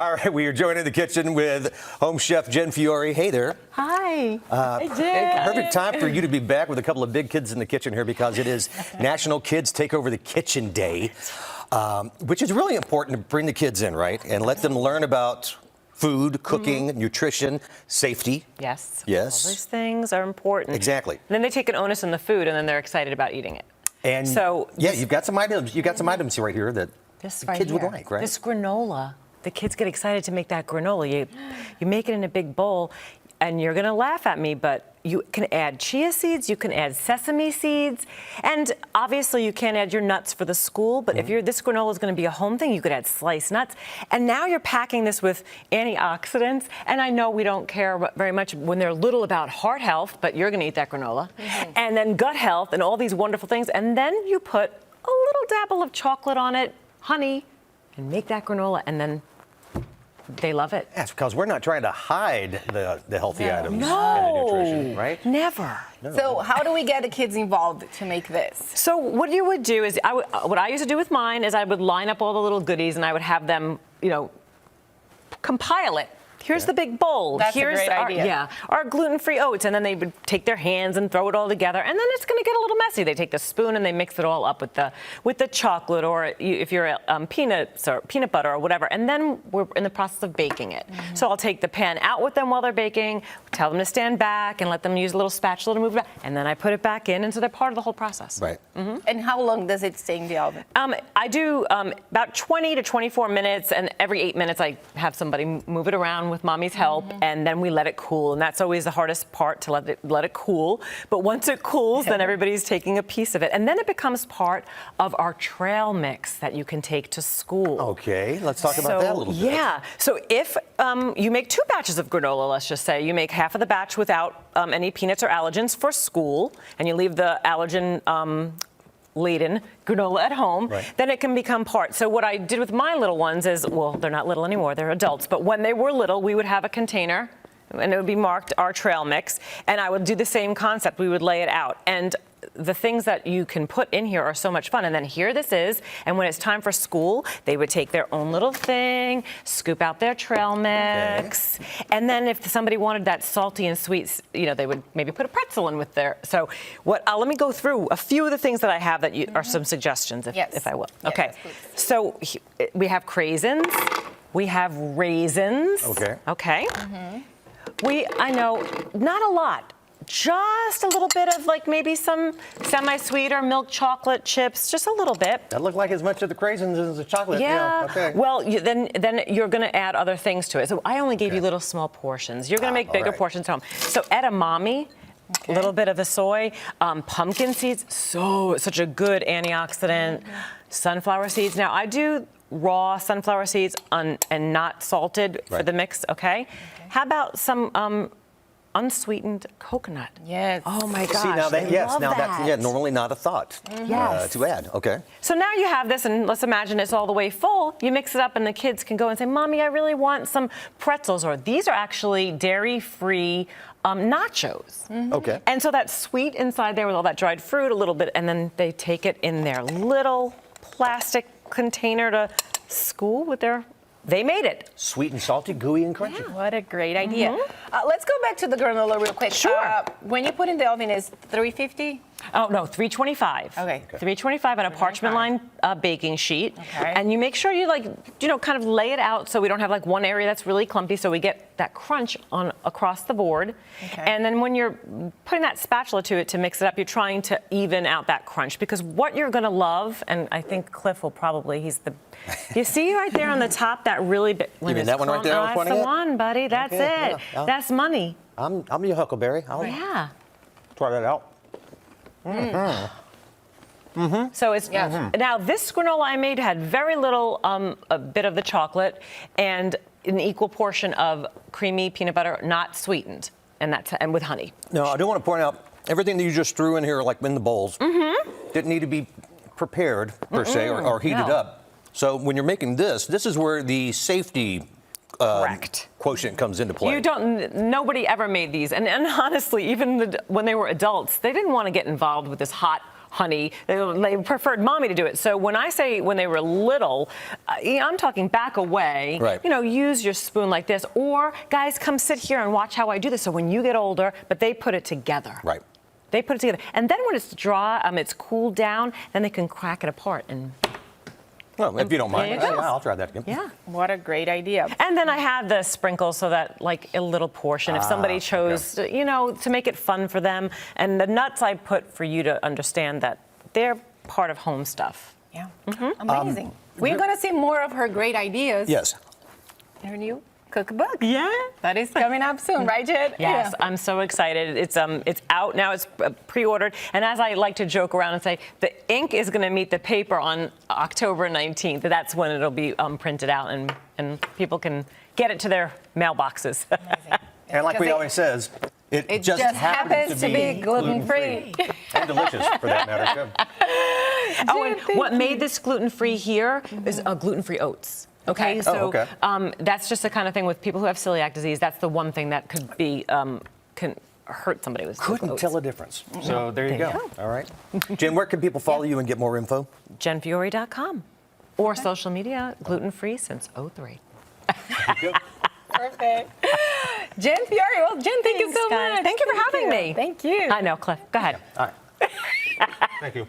All right, we are joining the kitchen with home chef Jen Fiore. Hey there. Hi. Hey, Jen. Perfect time for you to be back with a couple of big kids in the kitchen here because it is National Kids Take Over the Kitchen Day, which is really important to bring the kids in, right? And let them learn about food, cooking, nutrition, safety. Yes. Yes. All those things are important. Exactly. And then they take an onus in the food, and then they're excited about eating it. And so yeah, you've got some items. You got some items right here that this the right kids here, would like, right? This granola. The kids get excited to make that granola. You make it in a big bowl, and you're gonna laugh at me, but you can add chia seeds, you can add sesame seeds, and obviously you can't add your nuts for the school, but if this granola is gonna be a home thing, you could add sliced nuts. And now you're packing this with antioxidants, and I know we don't care very much when they're little about heart health, but you're gonna eat that granola. And then gut health and all these wonderful things, and then you put a little dabble of chocolate on it, honey, and make that granola, and then they love it. Yes, because we're not trying to hide the healthy items and the No. nutrition, right? Never. No. So how do we get the kids involved to make this? So what you would do is, what I used to do with mine is I would line up all the little goodies and I would have them, compile it. Here's the big bowl. That's a Here's great idea. our gluten-free oats, and then they would take their hands and throw it all together, and then it's going to get a little messy. They take the spoon and they mix it all up with the chocolate, or if you're peanuts or peanut butter or whatever, and then we're in the process of baking it. So I'll take the pan out with them while they're baking, tell them to stand back, and let them use a little spatula to move it back, and then I put it back in, and so they're part of the whole process. Right. And how long does it stay in the oven? I do about 20 to 24 minutes, and every 8 minutes I have somebody move it around with mommy's help, and then we let it cool. And that's always the hardest part, to let it cool. But once it cools, then everybody's taking a piece of it. And then it becomes part of our trail mix that you can take to school. Okay, let's talk about that a little bit. Yeah. So if you make 2 batches of granola, let's just say, you make half of the batch without any peanuts or allergens for school, and you leave the allergen laden granola at home, then it can become part. So what I did with my little ones is, well, they're not little anymore, they're adults, but when they were little, we would have a container, and it would be marked our trail mix, and I would do the same concept. We would lay it out. And the things that you can put in here are so much fun. And then here this is, and when it's time for school, they would take their own little thing, scoop out their trail mix, and then if somebody wanted that salty and sweet, they would maybe put a pretzel in with their. So let me go through a few of the things that I have that are some suggestions, if I will. Yes, Okay, please. so we have craisins, we have raisins. Okay. I know, not a lot. Just a little bit of maybe some semi-sweet or milk chocolate chips, just a little bit. That looked like as much of the craisins as the chocolate. Yeah. Okay. Well, then you're going to add other things to it. So I only gave you little small portions. You're going to make bigger portions at home. So edamame, a little bit of the soy, pumpkin seeds, such a good antioxidant. Sunflower seeds. Now I do raw sunflower seeds and not salted for the mix. Okay. How about some unsweetened coconut? Yes. Oh my gosh. See, now that's that's normally not a thought to add. Okay. So now you have this, and let's imagine it's all the way full. You mix it up, and the kids can go and say, "Mommy, I really want some pretzels," or these are actually dairy-free nachos. Okay. And so that's sweet inside there with all that dried fruit, a little bit, and then they take it in their little plastic container to school with their. They made it. Sweet and salty, gooey and crunchy. What a great idea. Let's go back to the granola real quick. Sure. When you put in the oven, is 350? Oh, no, 325. Okay. 325 on a parchment lined baking sheet. Okay. And you make sure you kind of lay it out so we don't have one area that's really clumpy, so we get that crunch across the board. Okay. And then when you're putting that spatula to it to mix it up, you're trying to even out that crunch, because what you're going to love, and I think Cliff will probably, you see right there on the top, that really big. You mean that one right there? That's the one, buddy. That's Okay, it. yeah. That's money. I'm your Huckleberry. I'll Yeah. try that out. So it's now this granola I made had very little, a bit of the chocolate, and an equal portion of creamy peanut butter, not sweetened, and with honey. Now, I do want to point out everything that you just threw in here, like in the bowls, didn't need to be prepared per se or heated up. So when you're making this is where the safety Correct. quotient comes into play. Nobody ever made these, and honestly, even when they were adults, they didn't want to get involved with this hot honey. They preferred mommy to do it. So when I say when they were little, I'm talking back away. Right. Use your spoon like this. Or, guys, come sit here and watch how I do this. So when you get older, but they put it together. Right. They put it together. And then when it's dry, it's cooled down, then they can crack it apart. And Well, if you don't mind, There you go. yeah, I'll try that again. yeah. What a great idea. And then I have the sprinkles so that, like, a little portion, if somebody chose, to make it fun for them. And the nuts I put for you to understand that they're part of home stuff. Yeah. Amazing. We're going to see more of her great ideas. Yes. Her new cookbook. Yeah. That is coming up soon, right, Jen? Yes, I'm so excited. It's out now. It's pre-ordered, and as I like to joke around and say, the ink is going to meet the paper on October 19th. That's when it'll be printed out, and people can get it to their mailboxes. And like we always says, it just happens to be gluten-free. And delicious, for that matter, too. Oh, and what made this gluten-free here is gluten-free oats. Okay, Okay. so okay. That's just the kind of thing with people who have celiac disease. That's the one thing that could be can hurt somebody with Couldn't oats. tell a difference. So there you There go. you All right. Jen, where can people follow you and get more info? JenFiore.com or social media, gluten-free since '03. Perfect. Jen Fiore. Well, Jen, thank you so Thanks, guys. much. Thank you for having me. Thank you. I know, Cliff. Go ahead. All right. Thank you.